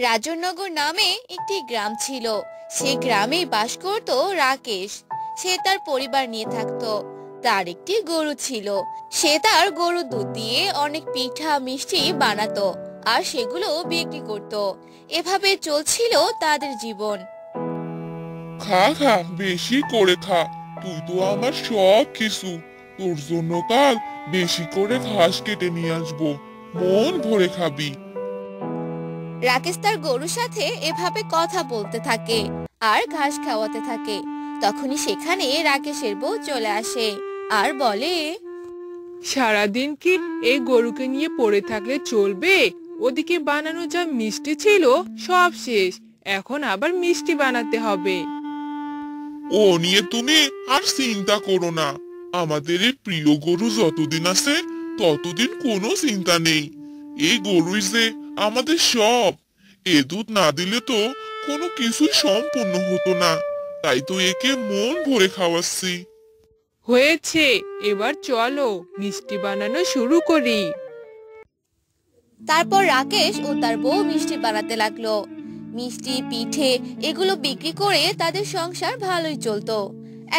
রাজনগর নামে একটি গ্রাম ছিল। সে গ্রামে বাস করত রাকেশ। সে তার পরিবার নিয়ে থাকতো। তার একটি গরু ছিল। সে তার গরুর দুধ দিয়ে অনেক পিঠা মিষ্টি বানাতো আর সেগুলো বিক্রি করত। এভাবে চলছিল তাদের জীবন। খা খা, বেশি করে খা। তুই তো আমার সব কিছু। তোর জন্য কাল বেশি করে ঘাস কেটে নিয়ে আসবো। মন ভরে খাবি। রাকেশ তার গরুর সাথে এভাবে কথা বলতে থাকে আর ঘাস খাওয়াতে থাকে। তখনই সেখানে রাকেশের বউ চলে আসে আর বলে, সারাদিন কি এই গরুকে নিয়ে পড়ে থাকলে চলবে? ওদিকে বানানো যা মিষ্টি ছিল সব শেষ, এখন আবার মিষ্টি বানাতে হবে। ও নিয়ে তুমি আর চিন্তা করো না। আমাদের এই প্রিয় গরু যতদিন আছে ততদিন কোনো চিন্তা নেই। এই গরুই যে আমাদের সব। এ দুধ না দিলে তো কোনো কিছুই সম্পূর্ণ হতো না। তাই তো একে মন ভরে খাওয়াচ্ছি। হয়েছে, এবার চলো মিষ্টি বানানো শুরু করি। তারপর রাকেশ ও তার বউ মিষ্টি বানাতে লাগলো। মিষ্টি পিঠে এগুলো বিক্রি করে তাদের সংসার ভালোই চলতো।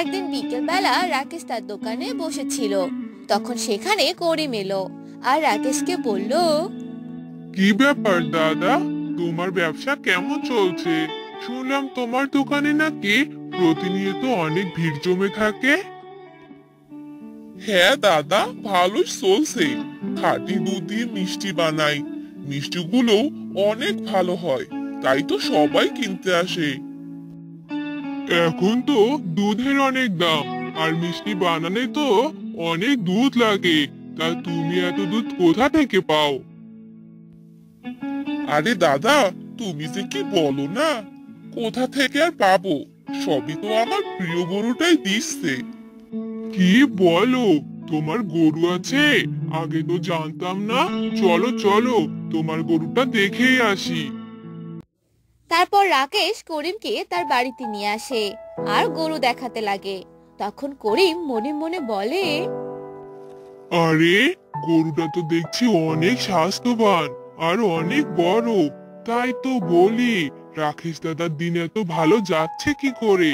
একদিন বিকেল বেলা রাকেশ তার দোকানে বসেছিল। তখন সেখানে করিম এলো আর রাকেশকে বলল, কি ব্যাপার দাদা, তোমার ব্যবসা কেমন চলছে? শুনলাম তোমার দোকানে নাকি প্রতিনিয়ত অনেক ভিড় জমে থাকে। হ্যাঁ দাদা, ভালোই চলছে। খাঁটি দুধ দিয়ে মিষ্টি বানাই। মিষ্টিগুলো অনেক ভালো হয়, তাই তো সবাই কিনতে আসে। এখন তো দুধের অনেক দাম, আর মিষ্টি বানানে তো অনেক দুধ লাগে। তা তুমি এত দুধ কোথা থেকে পাও? আরে দাদা, তুমি যে কি বলো না! কোথা থেকে আর পাবো? সবই তো আমার প্রিয় গরুটাই দিচ্ছে। কি বলো, তোমার গরু আছে? আগে তো জানতাম না। চলো চলো, তোমার গরুটা দেখেই আসি। তারপর রাকেশ করিমকে তার বাড়িতে নিয়ে আসে আর গরু দেখাতে লাগে। তখন করিম মনে মনে বলে, আরে, গরুটা তো দেখছি অনেক স্বাস্থ্যবান আর অনেক বড়। তাই তো বলি, রাকেশ দাদার দিন এত ভালো যাচ্ছে কি করে?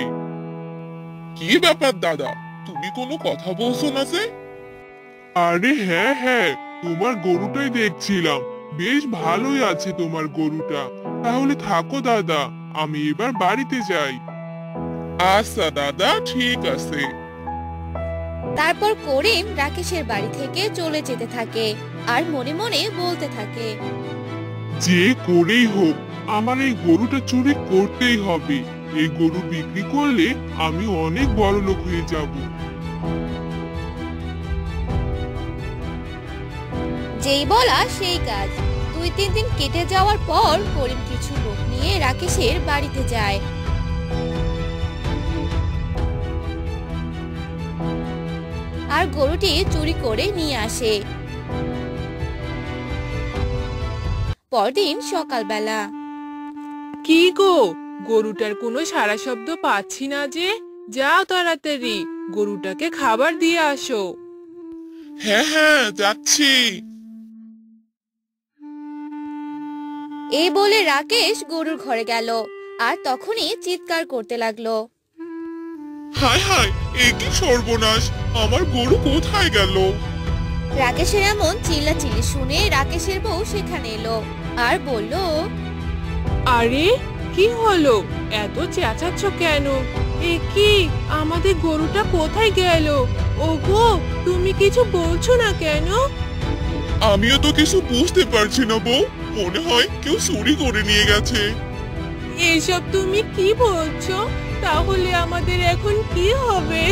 কি ব্যাপার দাদা, তুমি কোনো কথা বলছো না যে? আরে হ্যাঁ হ্যাঁ, তোমার গরুটাই দেখছিলাম। বেশ ভালোই আছে তোমার গরুটা। তাহলে থাকো দাদা, আমি এবার বাড়িতে যাই। আচ্ছা দাদা, ঠিক আছে। তারপর করিম রাকেশের বাড়ি থেকে চলে যেতে থাকে আর মনে মনে বলতে থাকে, যে করেই হোক, আমার এই গরুটা চুরি করতেই হবে। এই গরু বিক্রি করলে আমি অনেক বড় লোক হয়ে যাব। যেই বলা সেই কাজ। 2-3 দিন কেটে যাওয়ার পর করিম কিছু লোক নিয়ে রাকেশের বাড়িতে যায়। আর গরুটি চুরি করে নিয়ে আসে। পরদিন সকালবেলা কি গো, গরুটার কোনো সাড়া শব্দ পাচ্ছি না যে। যাও তাড়াতাড়ি গরুটাকে খাবার দিয়ে আসো। হ্যাঁ হ্যাঁ, যাচ্ছি। এই বলে রাকেশ গরুর ঘরে গেল আর তখনই চিৎকার করতে লাগলো। হায় হায়, এ কি সর্বনাশ! আমার গরু কোথায় গেল? রাকেশের এমন চিল্লাচিল্লি শুনে রাকেশের বউ সেখানে এলো আর বলল, আরে, কি হলো? এত চেঁচাচ্ছ কেন? এ কি, আমাদের গরুটা কোথায় গেল? ওগো, তুমি কিছু বলছো না কেন? আমিও তো কিছু বুঝতে পারছি না বউ। মনে হয় কেউ চুরি করে নিয়ে গেছে। এসব তুমি কি বলছো? তাহলে আমাদের এখন কি হবে?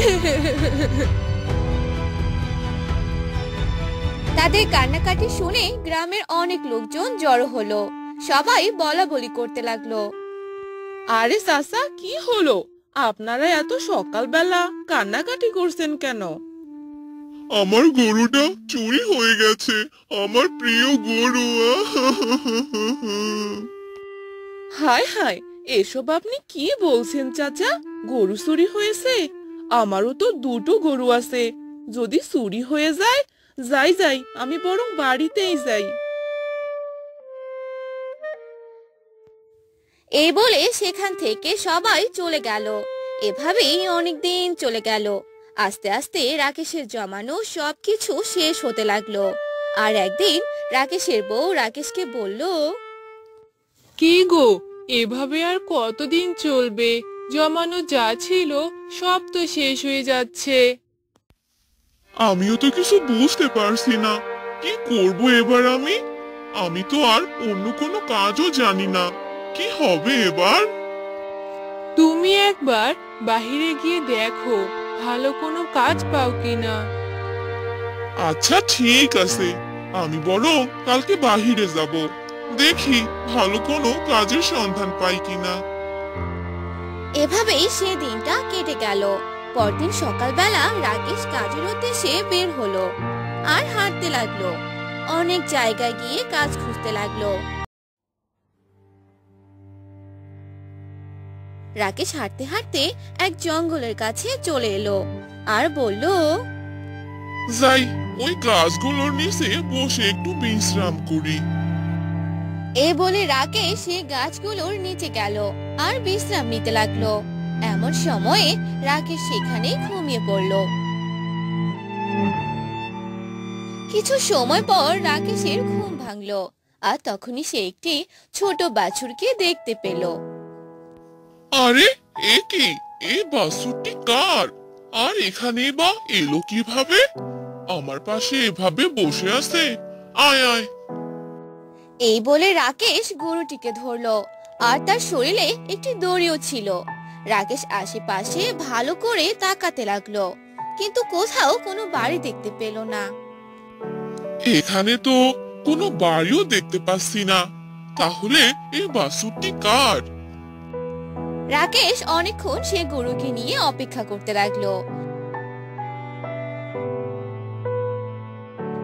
তাদের কান্নাকাটি শুনে গ্রামের অনেক লোকজন জড়ো হলো। সবাই বলা বলি করতে লাগলো। আরে চাচা, কি হলো? আপনারা এত সকালবেলা কান্নাকাটি করছেন কেন? আমার গরুটা চুরি হয়ে গেছে। আমার প্রিয় গরু। হায় হায়, এসব আপনি কি বলছেন চাচা? গরু চুরি হয়েছে? আমারও তো দুটো গরু আছে। যদি চুরি হয়ে যায়, যাই যাই, আমি বরং বাড়িতেই যাই। এই বলে সেখান থেকে সবাই চলে গেল। এভাবেই অনেক দিন চলে গেল। আস্তে আস্তে রাকেশের জমানো সবকিছু শেষ হতে লাগলো। আর একদিন রাকেশের বউ রাকেশকে বলল, কি গো, এভাবে আর কতদিন চলবে? জমানো যা ছিল সব তো শেষ হয়ে যাচ্ছে। আমিও তো কিছু বুঝতে পারছি না, কি করব এবার আমি। আমি তো আর অন্য কোনো কাজও জানি না, কি হবে এবার। তুমি একবার বাহিরে গিয়ে দেখো, ভালো কোনো কাজ পাও কিনা। আচ্ছা ঠিক আছে, আমি বরং কালকে বাহিরে যাব, দেখি ভালো কোনো কাজের সন্ধান পাই কিনা। এভাবেই সে দিনটা কেটে গেল। পরদিন সকালবেলা রাকেশ কাজের উদ্দেশ্যে বের হলো আর হাঁটতে লাগলো। অনেক জায়গায় গিয়ে কাজ খুঁজতে লাগলো। রাকেশ হাঁটতে হাঁটতে এক জঙ্গলের কাছে চলে এলো আর বলল, যাই ওই গাছগুলোর নিচে বসে একটু বিশ্রাম করি। এই বলে রাকেশ সেই গাছগুলোর নিচে গেল আর বিশ্রাম নিতে লাগলো। এমন সময়ে রাকেশ সেখানে ঘুমিয়ে পড়ল। কিছু সময় পর রাকেশের ঘুম ভাঙলো আর তখনই সে একটি ছোট বাছুরকে দেখতে পেল। আরে এ কি, এই বাছুরটি কার? আর এখানে বা এলো কিভাবে? আমার পাশে এভাবে বসে আছে। আয় আয়। এই বলে রাকেশ গরুটিকে ধরলো আর তার শরীরে একটি দড়িও ছিল। রাকেশ আশেপাশে ভালো করে তাকাতে লাগলো, কিন্তু কোথাও কোনো বাড়ি দেখতে পেল না। এখানে তো কোনো বাড়িও দেখতে পাচ্ছি না, তাহলে এই বাছুরটি কার? রাকেশ অনেকক্ষণ সে গরুকে নিয়ে অপেক্ষা করতে লাগলো,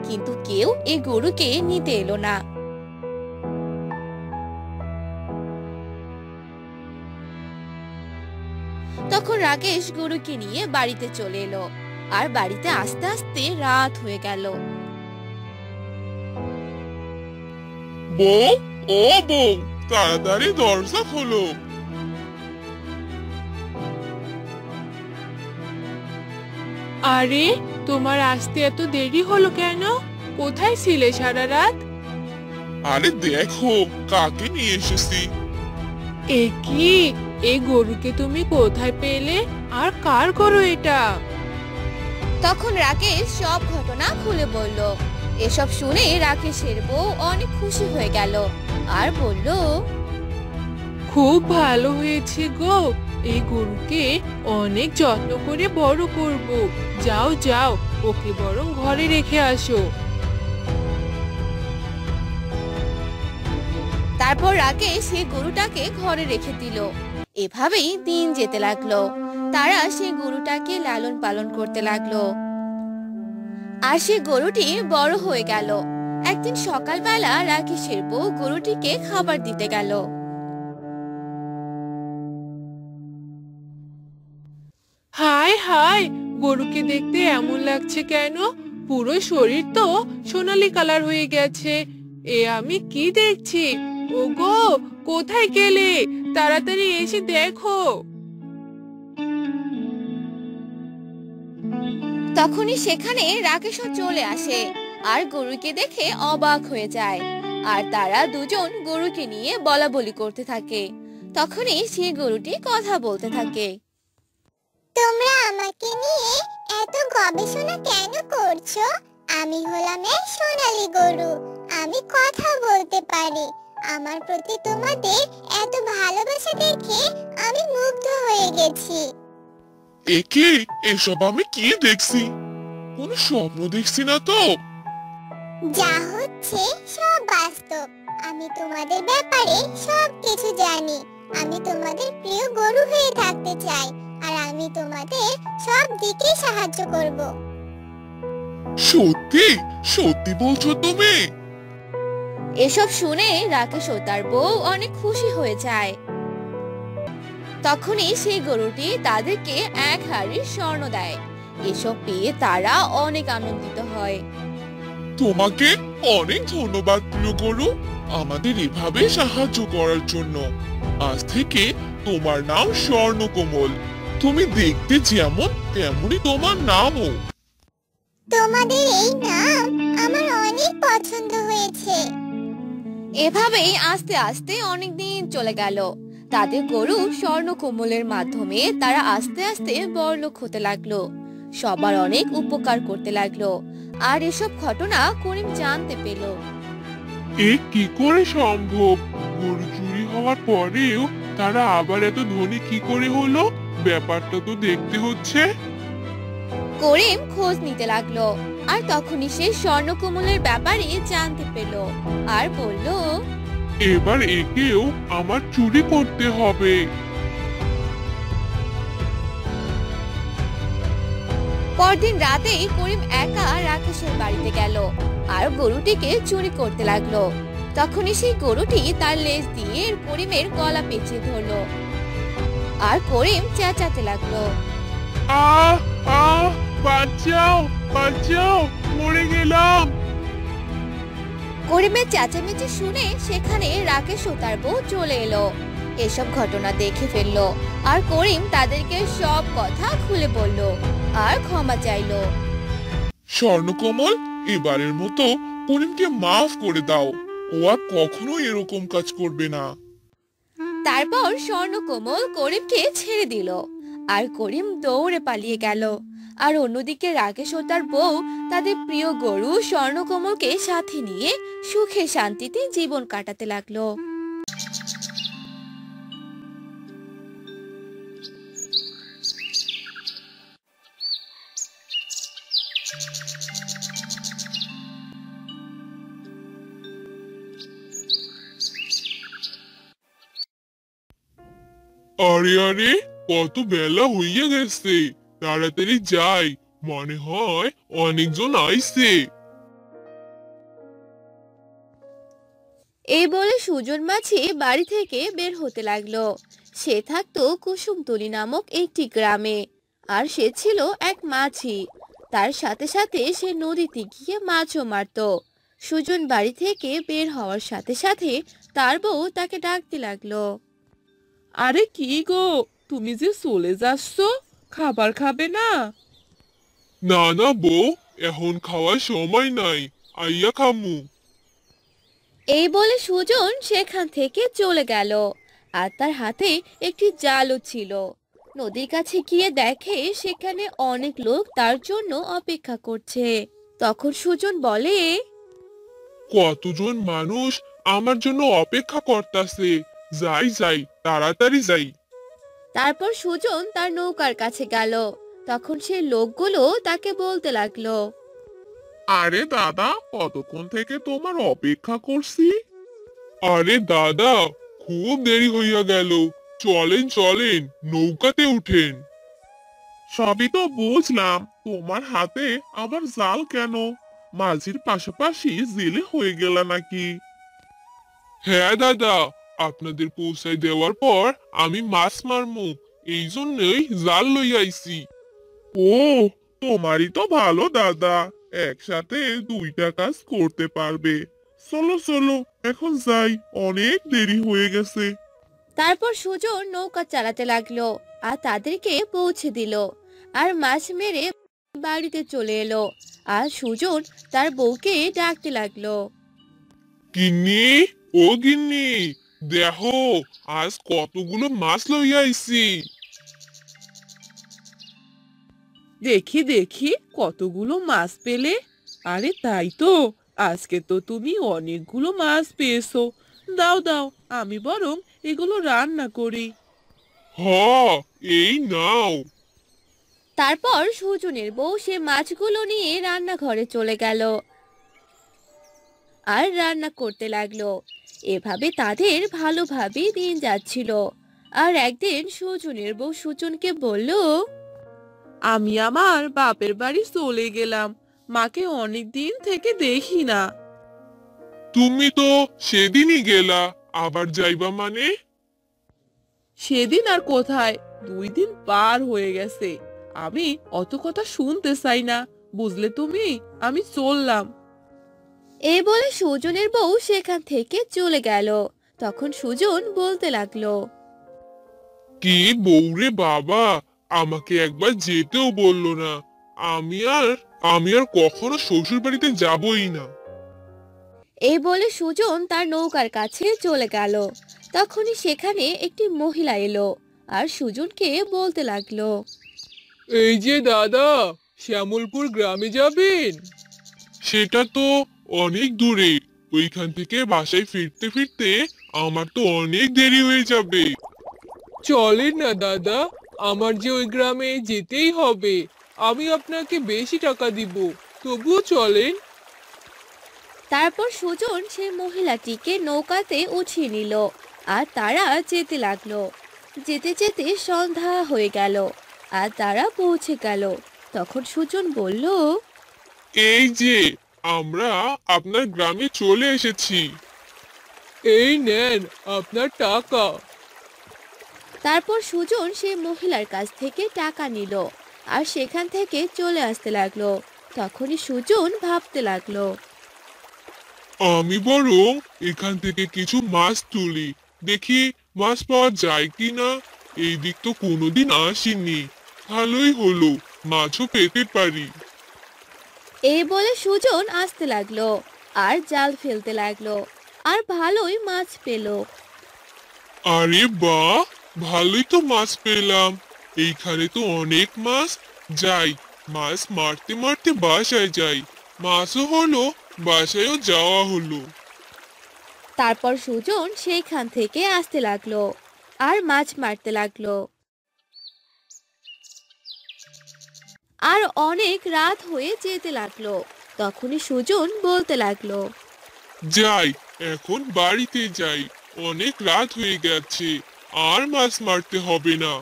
কিন্তু কেউ এই গরুকে নিতে এলো না। তখন রাকেশ গরুকে নিয়ে বাড়িতে চলে এলো আর বাড়িতে আস্তে আস্তে রাত হয়ে গেল। বউ, ও বউ, তাড়াতাড়ি দরজা খোলো। আরে, তোমার আসতে এত দেরি হলো কেন? কোথায় ছিলে সারা রাত? আরে দেখো কাকে নিয়ে এসেছি। এ কি, এই গরুকে তুমি কোথায় পেলে? আর কার গরু এটা? তখন রাকেশ সব ঘটনা খুলে বলল। এসব শুনে রাকেশের বউ অনেক খুশি হয়ে গেল আর বলল, খুব ভালো হয়েছে গো, এই গরুকে অনেক যত্ন করে বড় করব। যাও যাও, ওকে বরং ঘরে রেখে আসো। তারপর রাকেশ সেই গরুটাকে ঘরে রেখে দিল। এভাবেই দিন যেতে লাগলো। তারা সেই গরুটাকে লালন পালন করতে লাগলো আর সেই গরুটি বড় হয়ে গেল। একদিন সকালবেলা রাকেশের বউ গরুটিকে খাবার দিতে গেল। হায় হায়, গরুকে দেখতে এমন লাগছে কেন? পুরো শরীর তো সোনালী কালার হয়ে গেছে। এ আমি কি দেখছি? ওগো, কোথায় গেলে? তাড়াতাড়ি এসে দেখো। তখনই সেখানে রাকেশও চলে আসে আর গরুকে দেখে অবাক হয়ে যায়। আর তারা দুজন গরুকে নিয়ে বলাবলি করতে থাকে। তখনই সেই গরুটি কথা বলতে থাকে। তোমরা আমাকে নিয়ে এত গবেষণা কেন করছো? আমি হলাম এক সোনালী গরু, আমি কথা বলতে পারি। আমার প্রতি তোমাদের এত ভালোবাসা দেখে আমি মুগ্ধ হয়ে গেছি। একে এসব আমি কি দেখছি? কোনো স্বপ্ন দেখছি না তো? যা হচ্ছে সব বাস্তব। আমি তোমাদের ব্যাপারে সব কিছু জানি। আমি তোমাদের প্রিয় গরু হয়ে থাকতে চাই, আর আমি তোমাদের সব দিকে সাহায্য করব। সত্যি সত্যি বলছো তুমি? এসব শুনে রাকেশ ও তার বউ অনেক খুশি হয়ে যায়। তখনই সেই গরুটি তাদেরকে এক হাড়ি স্বর্ণ দেয়। এসব পেয়ে তারা অনেক আনন্দিত হয়। তোমাকে অনেক ধন্যবাদ প্রিয় গরু, আমাদের এভাবে সাহায্য করার জন্য। আজ থেকে তোমার নাম স্বর্ণকমল। তুমি দেখতে যেমন তেমনি তোমার নামও। তোমাদের এই নাম আমার অনেক পছন্দ হয়েছে। এভাবেই আস্তে আস্তে অনেক দিন চলে গেল। তাদের গরু স্বর্ণকমলের মাধ্যমে তারা আস্তে আস্তে বড়লোক হতে লাগলো, সবার অনেক উপকার করতে লাগলো। আর এসব ঘটনা করিম জানতে পেল। এ কি করে সম্ভব? গরু চুরি হওয়ার পরেও তারা আবার এত ধনী কি করে হলো? ব্যাপারটা তো দেখতে হচ্ছে। করিম খোঁজ নিতে লাগলো, আর তখনই সে স্বর্ণকমলের ব্যাপারে জানতে পেল আর বলল, এবার একেও আমার চুরি করতে হবে। পরদিন রাতেই করিম একা রাকেশের বাড়িতে গেল আর গরুটিকে চুরি করতে লাগলো। তখনই সেই গরুটি তার লেজ দিয়ে করিমের গলা পেঁচিয়ে ধরলো, আর করিম চেঁচাতে লাগলো। আহ আহ, বাঁচাও বাঁচাও, মরে গেলাম। করিমের চেঁচামেচি শুনে সেখানে রাকেশ ও তার বউ চলে এলো। এসব ঘটনা দেখে ফেললো, আর করিম তাদেরকে সব কথা খুলে বলল আর ক্ষমা চাইলো। স্বর্ণকমল, এবারের মতো করিমকে মাফ করে দাও। ও আর কখনো এরকম কাজ করবে না। তারপর স্বর্ণকমল করিমকে ছেড়ে দিল, আর করিম দৌড়ে পালিয়ে গেল। আর অন্যদিকে রাকেশ ও তার বউ তাদের প্রিয় গরু স্বর্ণকমলকে সাথে নিয়ে সুখে শান্তিতে জীবন কাটাতে লাগলো। আরে আরে, কত বেলা হইয়া গেছে, তাড়াতাড়ি যাই, মনে হয় অনেকজন আইছে। এই বলে সুজন মাঝি বাড়ি থেকে বের হতে লাগলো। সে থাকতো কুসুমতলি নামক একটি গ্রামে, আর সে ছিল এক মাঝি। তার সাথে সাথে সে নদীতে গিয়ে মাছও মারতো। সুজন বাড়ি থেকে বের হওয়ার সাথে সাথে তার বউ তাকে ডাকতে লাগলো। আরে কি গো, তুমি যে চলে যাচ্ছ, খাবার খাবে না? না না বউ, এখন খাওয়ার সময় নাই, আইয়া খামু। এই বলে সুজন সেখান থেকে চলে গেল, আর তার হাতে একটি জালও ছিল। নদীর কাছে গিয়ে দেখে সেখানে অনেক লোক তার জন্য অপেক্ষা করছে। তখন সুজন বলে, কতজন মানুষ আমার জন্য অপেক্ষা করতাছে, যাই যাই, তাড়াতাড়ি যাই। তারপর সুজন তার নৌকার কাছে গেল। তখন সে লোকগুলো তাকে বলতে লাগলো। আরে দাদা, কতক্ষণ থেকে তোমার অপেক্ষা করছি। আরে দাদা, খুব দেরি হইয়া গেল, চলেন চলেন, নৌকাতে উঠেন। সবই তো বুঝলাম, তোমার হাতে আবার জাল কেন? মাঝির পাশাপাশি জেলে হয়ে গেল নাকি? হ্যাঁ দাদা, আপনাদের পৌঁছায় দেওয়ার পর আমি মাছ মারমু, এই জন্যই জাল লইয়া আইছি। ও, তোমারই তো ভালো দাদা, একসাথে দুইটা কাজ করতে পারবে। চলো চলো, এখন যাই, অনেক দেরি হয়ে গেছে। তারপর সুজন নৌকা চালাতে লাগলো আর তাদেরকে পৌঁছে দিল, আর মাছ মেরে বাড়িতে চলে এলো। আর সুজন তার বউকে ডাকতে লাগলো। গিন্নি, ও গিন্নি, দেখো আজ কতগুলো মাছ লইয়া আইছি। দেখি দেখি, কতগুলো মাছ পেলে? আরে তাই তো, আজকে তো তুমি অনেকগুলো মাছ পেয়েছো। দাও দাও, আমি বরং এগুলো রান্না করি। হ, এই নাও। তারপর সুজনের বউ সে মাছগুলো নিয়ে রান্নাঘরে চলে গেল আর রান্না করতে লাগলো। এভাবে তাদের ভালোভাবে দিন যাচ্ছিল। আর একদিন সুজনের বউ সুজনকে বলল, আমি আমার বাপের বাড়ি চলে গেলাম, মাকে অনেক দিন থেকে দেখি না। তুমি তো সেদিনই গেলা, আবার যাইবা মানে? সেদিন আর কোথায়, 2 দিন পার হয়ে গেছে। আমি অত কথা শুনতে চাই না, বুঝলে তুমি, আমি চললাম। এই বলে সুজনের বউ সেখান থেকে চলে গেল। তখন সুজন বলতে লাগলো। কি বউরে বাবা, আমাকে একবার যেতেও বললো না। আমি আর আমি আর কখনো শ্বশুর বাড়িতে যাবই না। এই বলে সুজন তার নৌকার কাছে চলে গেল। তখনই সেখানে একটি মহিলা এলো আর সুজনকে বলতে লাগলো। এই যে দাদা, শ্যামলপুর গ্রামে যাবেন? সেটা তো অনেক দূরে, ওইখান থেকে বাসায় ফিরতে ফিরতে আমার তো অনেক দেরি হয়ে যাবে। চলেন না দাদা, আমার যে ওই গ্রামে যেতেই হবে। আমি আপনাকে বেশি টাকা দিব, তবুও চলেন। তারপর সুজন সেই মহিলাটিকে নৌকাতে উঠিয়ে নিল আর তারা যেতে লাগলো। যেতে যেতে সন্ধ্যা হয়ে গেল আর তারা পৌঁছে গেল। তখন সুজন বলল। এই যে আমরা আপনার গ্রামে চলে এসেছি। এই নেন আপনার টাকা। তারপর সুজন সেই মহিলার কাছ থেকে টাকা নিল আর সেখান থেকে চলে আসতে লাগলো। তখনই সুজন ভাবতে লাগলো। আমি বরং এখান থেকে কিছু মাছ তুলি, দেখি মাছ পাওয়া যায় কিনা। এই দিক তো কোনোদিন আসিনি, ভালোই হলো, মাছও পেতে পারি। এই বলে সুজন আসতে লাগলো আর জাল ফেলতে লাগলো আর ভালোই মাছ পেল। আরে বাহ, ভালোই তো মাছ পেলাম। এইখানে তো অনেক মাছ। যাই, মাছ মারতে মারতে বাসায় যাই। মাছও হলো, বাসায়ও যাওয়া হলো। তারপর সুজন সেইখান থেকে আসতে লাগলো আর মাছ মারতে লাগলো। আর অনেক রাত হয়ে যেতে লাগলো। তখনই সুজন বলতে লাগলো। যাই, এখন বাড়িতে যাই, অনেক রাত হয়ে গেছে, আর মাছ মারতে হবে না।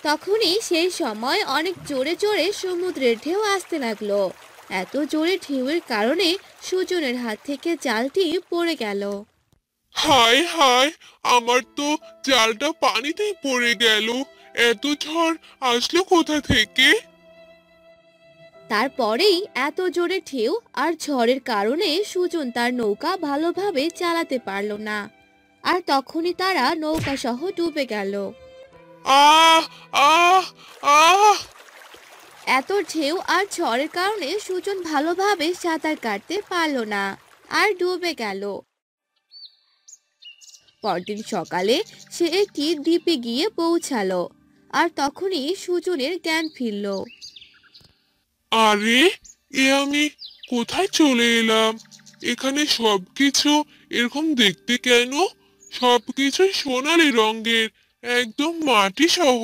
তখনই সেই সময় অনেক জোরে জোরে সমুদ্রের ঢেউ আসতে লাগলো। এত জোরে ঢেউয়ের কারণে সুজনের হাত থেকে জালটি পড়ে গেল। হায় হায়, আমার তো জালটা পানিতেই পড়ে গেল। এত ঝড় আসলো কোথা থেকে? তারপরেই এত জোরে ঢেউ আর ঝড়ের কারণে সুজন তার নৌকা ভালোভাবে চালাতে পারলো না। আর তখনই তারা নৌকা সহ ডুবে গেল। আহ আহ আহ এত ঢেউ আর ঝড়ের কারণে সুজন ভালোভাবে সাঁতার কাটতে পারলো না আর ডুবে গেল। পরদিন সকালে সে একটি দ্বীপে গিয়ে পৌঁছালো আর তখনই সুজনের জ্ঞান ফিরল। আরে, এ আমি কোথায় চলে এলাম? এখানে সবকিছু এরকম দেখতে কেন? সবকিছুই সোনালী রঙের, একদম মাটি সহ।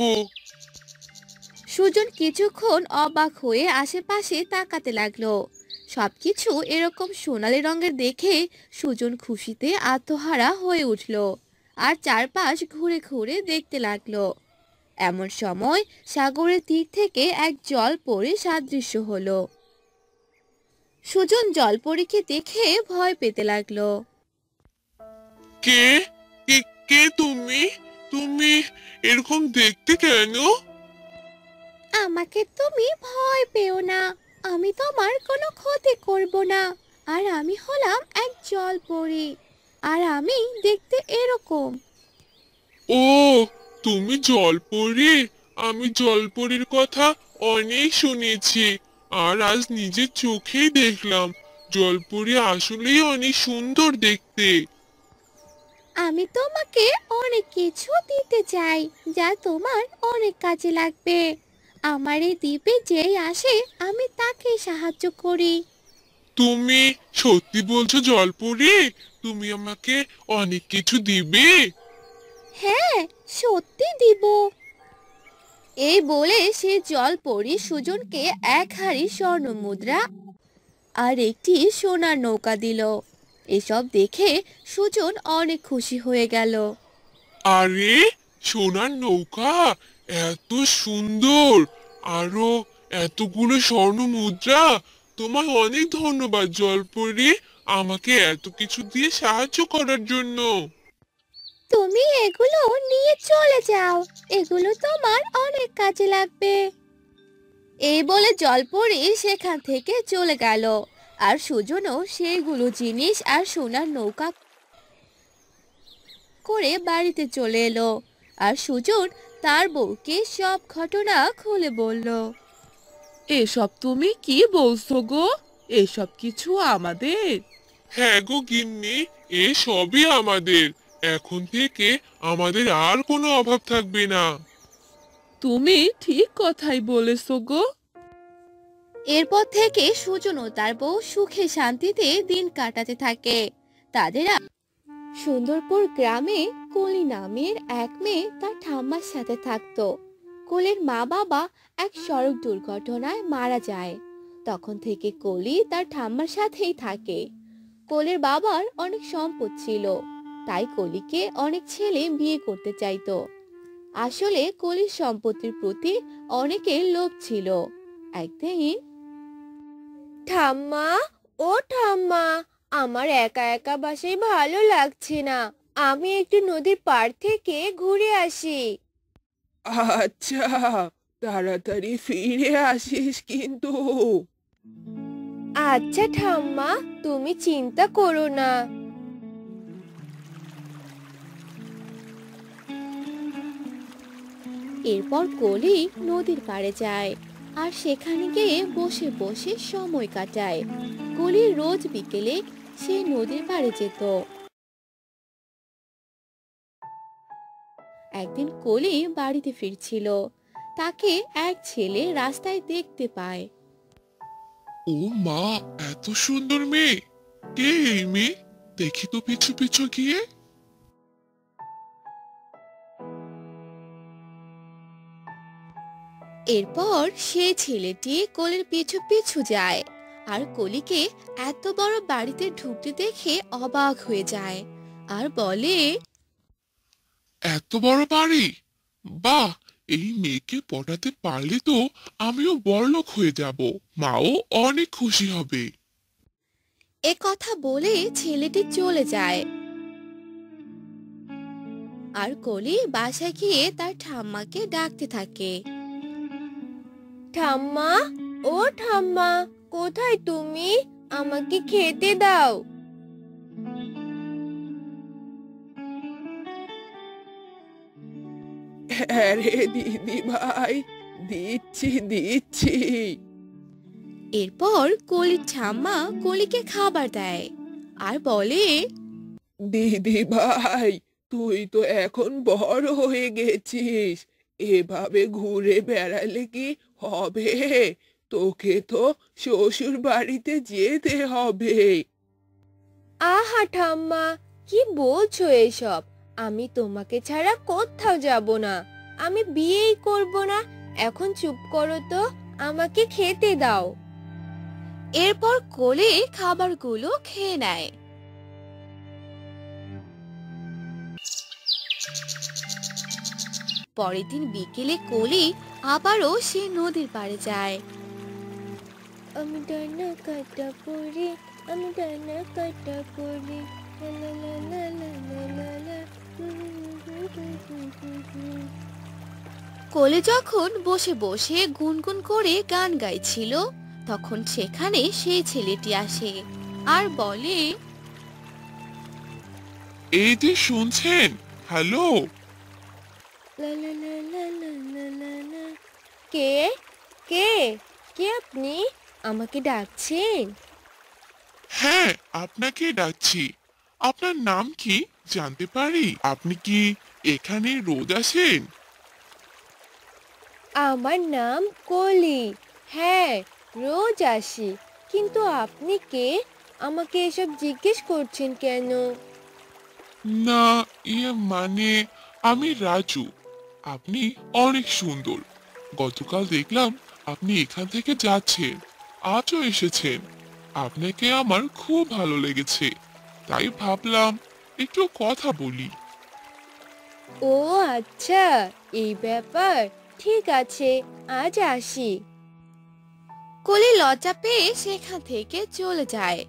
সুজন কিছুক্ষণ অবাক হয়ে আশেপাশে তাকাতে লাগলো। সবকিছু এরকম সোনালী রঙের দেখে সুজন খুশিতে আত্মহারা হয়ে উঠল আর চারপাশ ঘুরে ঘুরে দেখতে লাগলো। এমন সময় সাগরের তীর থেকে এক জলপরী সাদৃশ্য হলো। সুজন জলপরীকে দেখে ভয় পেতে লাগলো। কে কে কে তুমি? তুমি এরকম দেখতে কেন? আমাকে তুমি ভয় পেও না, আমি তোমার কোনো ক্ষতি করব না। আর আমি হলাম এক জলপরী, আর আমি দেখতে এরকম। ও, তুমি জলপরী? আমি জলপরীর কথা অনেক শুনেছি, আর আজ নিজের চোখেই দেখলাম। জলপরী আসলেই অনেক সুন্দর দেখতে। আমি তোমাকে অনেক কিছু দিতে চাই যা তোমার অনেক কাজে লাগবে। আমার এই দ্বীপে যেই আসে আমি তাকে সাহায্য করি। তুমি সত্যি বলছো জলপরী? তুমি আমাকে অনেক কিছু দিবে? হ্যাঁ, সত্যি দিব। এই বলে সে জলপরী সুজনকে এক হাড়ি স্বর্ণ মুদ্রা আর একটি সোনার নৌকা দিল। এসব দেখে সুজন অনেক খুশি হয়ে গেল। আরে, সোনার নৌকা, এত সুন্দর, আরো এতগুলো স্বর্ণ মুদ্রা। তোমায় অনেক ধন্যবাদ জলপরী, আমাকে এত কিছু দিয়ে সাহায্য করার জন্য। তুমি এগুলো নিয়ে চলে যাও, এগুলো তোমার অনেক কাজে লাগবে। এই বলে জলপরী সেখান থেকে চলে গেল আর সুজনও সেইগুলো জিনিস আর সোনার নৌকা করে বাড়িতে চলে এলো। আর সুজন তার বউকে সব ঘটনা খুলে বলল। এসব তুমি কি বলছো গো? এসব কিছু আমাদের? হ্যাঁ গো গিন্নি, এ সবই আমাদের। এখন থেকে আমাদের আর কোনো অভাব থাকবে না। তুমি ঠিক কথাই বলেছো গো। এরপর থেকে সুজন ও তার বউ সুখে শান্তিতে দিন কাটাতে থাকে। তাদের সুন্দরপুর গ্রামে কলি নামের এক মেয়ে তার ঠাম্মার সাথে থাকতো। কলির মা বাবা এক সড়ক দুর্ঘটনায় মারা যায়। তখন থেকে কলি তার ঠাম্মার সাথেই থাকে। কলির বাবার অনেক সম্পদ ছিল, তাই কলিকে অনেক ছেলে বিয়ে করতে চাইতো। আসলে কলির সম্পত্তির প্রতি অনেকের লোভ ছিল। একদিন, ঠাম্মা, ও ঠাম্মা, আমার একা একা বাসায় ভালো লাগছে না, আমি একটু নদীর পাড় থেকে ঘুরে আসি। আচ্ছা, তাড়াতাড়ি ফিরে আসিস কিন্তু। আচ্ছা ঠাম্মা, তুমি চিন্তা করো না। এরপর কলি নদীর পাড়ে যায় আর সেখানে গিয়ে বসে বসে সময় কাটায়। কলি রোজ বিকেলে সে নদীর পাড়ে যেত। একদিন কলি বাড়িতে ফিরছিল, তাকে এক ছেলে রাস্তায় দেখতে পায়। ও মা, এত সুন্দর মেয়ে! কে এই মেয়ে? দেখি তো পিছু পিছু গিয়ে। এরপর সে ছেলেটি কলির পিছু পিছু যায় আর কলিকে এত বড় বাড়িতে ঢুকতে দেখে অবাক হয়ে যায় আর বলে, এত বড় বাড়ি! বাহ, এই মেয়েকে পটাতে পারলে তো আমিও বড়লোক হয়ে যাব। মাও অনেক খুশি হবে। এ কথা বলে ছেলেটি চলে যায়। আর কলি বাসায় গিয়ে তার ঠাম্মাকে ডাকতে থাকে। ঠাম্মা, ও ঠাম্মা, কোথায় তুমি? আমাকে খেতে দাও। আরে দিদি ভাই, দিচ্ছি দিচ্ছি। এরপর কলির ঠাম্মা কলিকে খাবার দেয় আর বলে, দিদি ভাই, তুই তো এখন বড় হয়ে গেছিস, এভাবে ঘুরে বেড়ালে কি হবে? তোকে তো শ্বশুর বাড়িতে যেতে হবে। আহা ঠাম্মা, কি বলছো এসব? আমি তোমাকে ছাড়া কোথাও যাব না, আমি বিয়েই করব না। এখন চুপ করো তো, আমাকে খেতে দাও। এরপর কোলে খাবারগুলো খেয়ে নেয়। পরের দিন বিকেলে কলি আবারও সে নদীর পাড়ে যায়। আমি ডানা কাটা পড়ি, আমি ডানা কাটা পড়ি, লা লা লা লা লা লা লা। কোলে যখন বসে বসে গুনগুন করে গান গাইছিল, তখন সেখানে সেই ছেলেটি আসে আর বলে, এই যে শুনছেন, হ্যালো। লা লা লা লা লা লা লা লা। কে কে কে আপনি? আমাকে ডাকছেন? হ্যাঁ, আপনাকে ডাকছি। আপনার নাম কি জানতে পারি? আপনি কি এখানে রোজ আসেন? আমার নাম কলি। হ্যাঁ, রোজ আসি। কিন্তু আপনি কে? আমাকে এসব জিজ্ঞেস করছেন কেন? না, মানে আমি রাজু। আপনি অনেক সুন্দর। গতকাল দেখলাম আপনি এখান থেকে যাচ্ছেন, আজও এসেছেন। আপনাকে আমার খুব ভালো লেগেছে, তাই ভাবলাম একটু কথা বলি। ও আচ্ছা, এই ব্যাপার। ঠিক আছে, আজ আসি। কলি লজ্জা পেয়ে সেখান থেকে চলে যায়।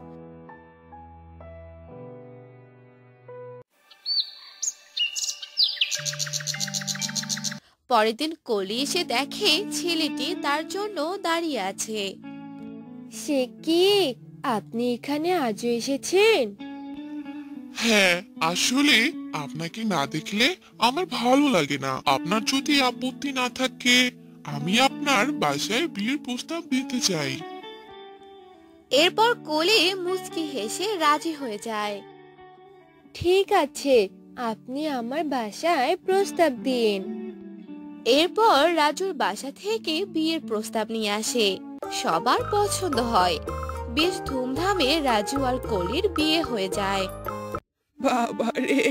পরের দিন কলি এসে দেখে ছেলেটি তার জন্য দাঁড়িয়ে আছে। সে কি, আপনি এখানে আজও এসেছেন? হ্যাঁ, আসলে আপনাকে না দেখলে আমার ভালো লাগে না। আপনার যদি আপত্তি না থাকে, আমি আপনার বাসায় বিয়ের প্রস্তাব দিতে চাই। এরপর কলি মুচকি হেসে রাজি হয়ে যায়। ঠিক আছে, আপনি আমার বাসায় প্রস্তাব দিন। এরপর রাজুর বাসা থেকে বিয়ের প্রস্তাব নিয়ে আসে। সবার পছন্দ হয়। বেশ ধুমধামে রাজু আর কলির বিয়ে হয়ে যায়। বাবা রে,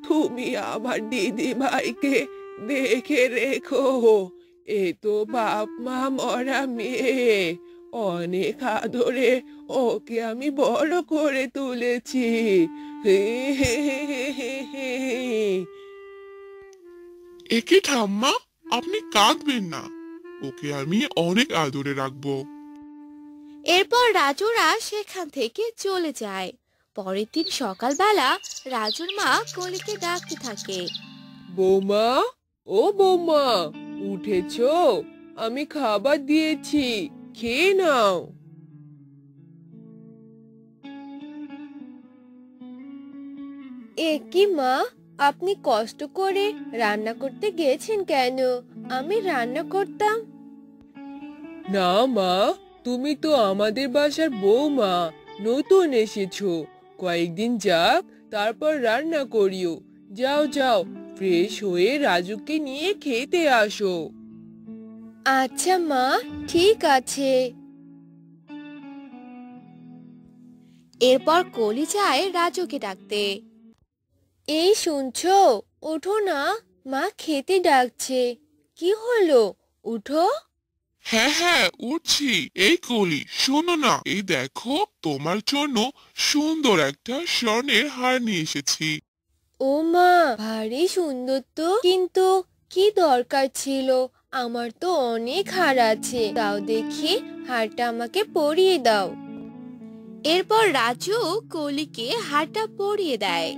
তুমি আমার দিদি ভাইকে দেখে রেখো। এ তো বাপ মা মরা মেয়ে। অনেক আদরে ওকে আমি বড় করে তুলেছি। হে হে হে হে হে হে। একে ঠাম্মা, আপনি কাঁদবেন না। ওকে আমি অনেক আদরে রাখবো। এরপর রাজুরা সেখান থেকে চলে যায়। পরের দিন সকালবেলা রাজুর মা কলিকে ডাকতে থাকে। বৌমা, ও বৌমা, উঠেছো? আমি খাবার দিয়েছি, খেয়ে নাও। এ কি মা, আপনি কষ্ট করে রান্না করতে গেছেন কেন? আমি রান্না করতাম। না মা, তুমি তো আমাদের বাসার বৌমা, নতুন এসেছো। কয়েকদিন যাক, তারপর রান্না করিও। যাও যাও, ফ্রেশ হয়ে রাজুকে নিয়ে খেতে আসো। আচ্ছা মা, ঠিক আছে। এরপর কলি যায় রাজুকে ডাকতে। এই শুনছো, ওঠো না, মা খেতে ডাকছে। কি হলো, উঠো। হ্যাঁ হ্যাঁ, উঠছি। এই কলি, শোনো না, এই দেখো তোমার জন্য সুন্দর একটা স্বর্ণের হার নিয়ে এসেছি। ও মা, ভারী সুন্দর তো, কিন্তু কি দরকার ছিল? আমার তো অনেক হার আছে, দাও দেখি, হারটা আমাকে পরিয়ে দাও। এরপর রাজু কলিকে হারটা পরিয়ে দেয়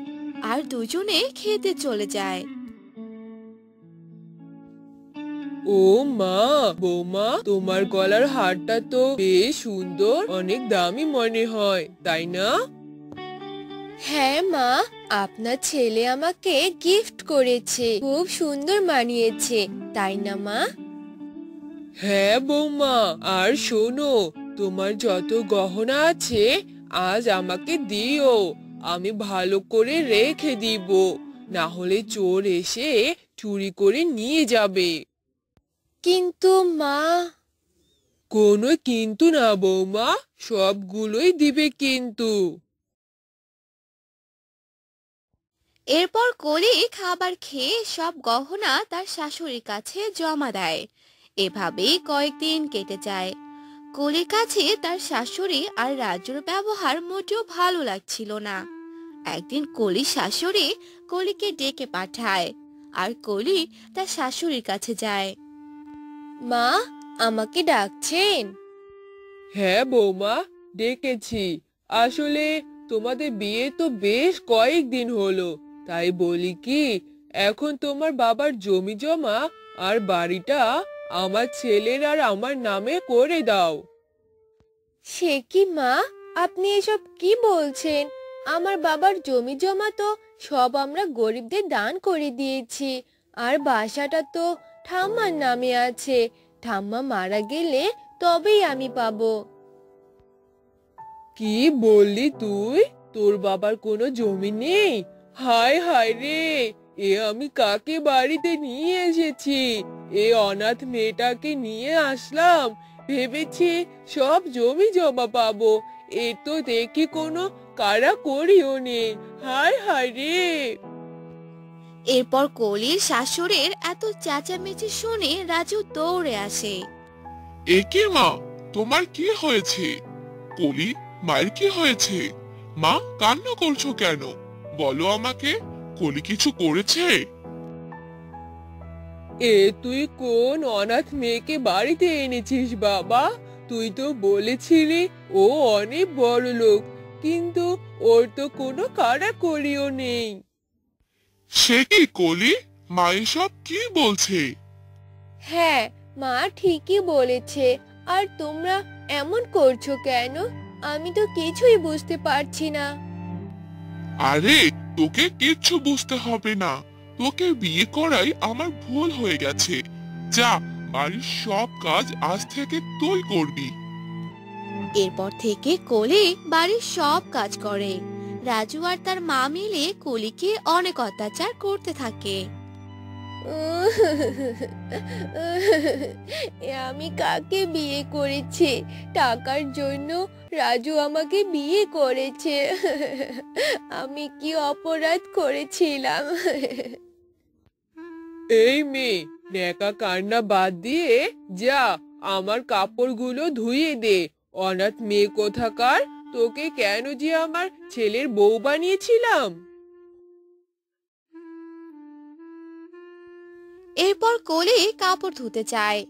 আর দুজনে খেতে চলে যায়। ও মা, বৌমা, তোমার গলার হারটা তো বেশ সুন্দর, অনেক দামি মনে হয়, তাই না? হ্যাঁ মা, আপনার ছেলে আমাকে গিফট করেছে, খুব সুন্দর মানিয়েছে, তাই না মা? হ্যাঁ বৌমা, আর শোনো, তোমার যত গহনা আছে আজ আমাকে দিও। আমি ভালো করে রেখে দিব, না হলে চোর এসে চুরি করে নিয়ে যাবে। কিন্তু মা। কোনো কিন্তু না বৌমা, সবগুলোই দিবে কিন্তু। এরপর কলি খাবার খেয়ে সব গহনা তার শাশুড়ির কাছে জমা দেয়। এভাবেই কয়েকদিন কেটে যায়। কলির কাছে তার শাশুড়ি আর রাজুর ব্যবহার মোটেও ভালো লাগছিল না। একদিন কলির শাশুড়ি কলিকে ডেকে পাঠায় আর কলি তার শাশুড়ির কাছে যায়। মা, আমাকে ডাকছেন? হ্যাঁ বৌমা, ডেকেছি। আসলে তোমাদের বিয়ে তো বেশ কয়েকদিন হলো, তাই বলি কি, এখন তোমার বাবার জমি জমা আর বাড়িটা আমার ছেলের আর আমার নামে করে দাও। সে কি মা, আপনি এসব কি বলছেন? আমার বাবার জমি জমা তো সব আমরা গরিবদের দান করে দিয়েছি, আর বাসাটা তো ঠাম্মার নামে আছে। ঠাম্মা মারা গেলে তবেই আমি পাবো। কি বললি তুই? তোর বাবার কোনো জমি নেই? হায় হায় রে, এ আমি কাকে বাড়িতে নিয়ে এসেছি? এ অনাথ মেয়েটাকে নিয়ে আসলাম, ভেবেছি সব জমি জমা পাবো। এ তো দেখি কোনো কারা করিও নেই। হায় হায় রে। এরপর কলির শাশুড়ির এত চেঁচামেচি শুনে রাজু দৌড়ে আসে। এ কি মা, তোমার কি হয়েছে? কলি, মায়ের কি হয়েছে? মা, কান্না করছো কেন? বলো আমাকে, কলি কিছু করেছে? এ তুই কোন অনাথ মেয়েকে বাড়িতে এনেছিস বাবা? তুই তো বলেছিলি ও অনেক বড় লোক, কিন্তু ওর তো কোনো কাড়াকড়িও নেই। সে কি কলি, মা এসব কি বলছে? হ্যাঁ, মা ঠিকই বলেছে। আর তোমরা এমন করছো কেন? আমি তো কিছুই বুঝতে পারছি না। আরে তোকে কিচ্ছু বুঝতে হবে না, তোকে বিয়ে করাই আমার ভুল হয়ে গেছে। যা, বাড়ির সব কাজ আজ থেকে তুই করবি। এরপর থেকে কলি বাড়ির সব কাজ করে। রাজু আর তার মা মিলে কলিকে অনেক অত্যাচার করতে থাকে। আমি কাকে বিয়ে করেছি? টাকার জন্য রাজু আমাকে বিয়ে করেছে। আমি কি অপরাধ করেছিলাম? এই মেয়ে, ন্যাকা কান্না বাদ দিয়ে যা আমার কাপড়গুলো ধুয়ে দে। অনাথ মেয়ে কোথাকার, তোকে কেন যে আমার ছেলের বউ বানিয়েছিলাম। এরপর কলি কাপড় ধুতে চায়।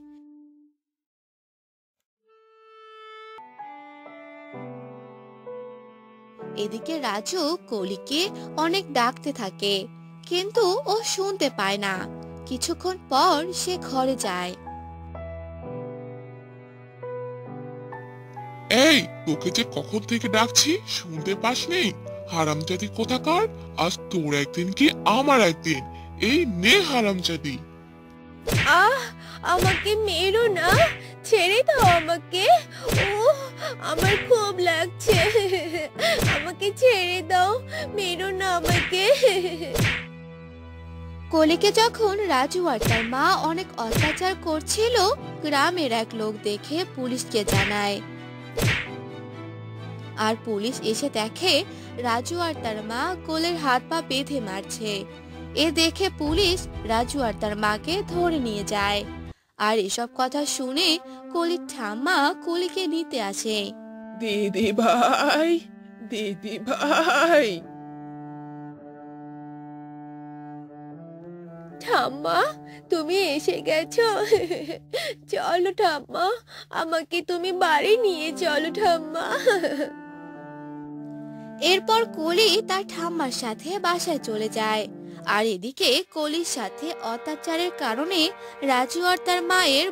এদিকে রাজু কলিকে অনেক ডাকতে থাকে, কিন্তু ও শুনতে পায় না। কিছুক্ষণ পর সে ঘরে যায়। এই, তোকে যে কখন থেকে ডাকছি, শুনতে পাসনি? হারামজাদি কোথাকার, আজ তোর একদিন কি আমার একদিন। এই নে হারামজাদি। আহ, আমাকে মেরো না, ছেড়ে দাও আমাকে। ও, আমার খুব লাগছে। আমাকে ছেড়ে দাও, মেরো না আমাকে। কলিকে যখন রাজু আর তার মা অনেক অত্যাচার করছিল, গ্রামের এক লোক দেখে পুলিশকে জানায়। আর পুলিশ এসে দেখে রাজু আর তার মা কোলের হাত পা বেঁধে মারছে। এ দেখে পুলিশ রাজু আর তার মাকে ধরে নিয়ে যায়। আর এসব কথা শুনে কলির ঠাম্মা কলিকে নিতে আসে। দিদি ভাই, দিদি ভাই। ঠাম্মা, তুমি এসে গেছো? চলো ঠাম্মা, আমাকে তুমি বাড়ি নিয়ে চলো ঠাম্মা। এরপর কলি তার ঠাম্মার সাথে বাসায় চলে যায়। আর এদিকে কলির সাথে অত্যাচারের কারণে রাজু আর তার মায়ের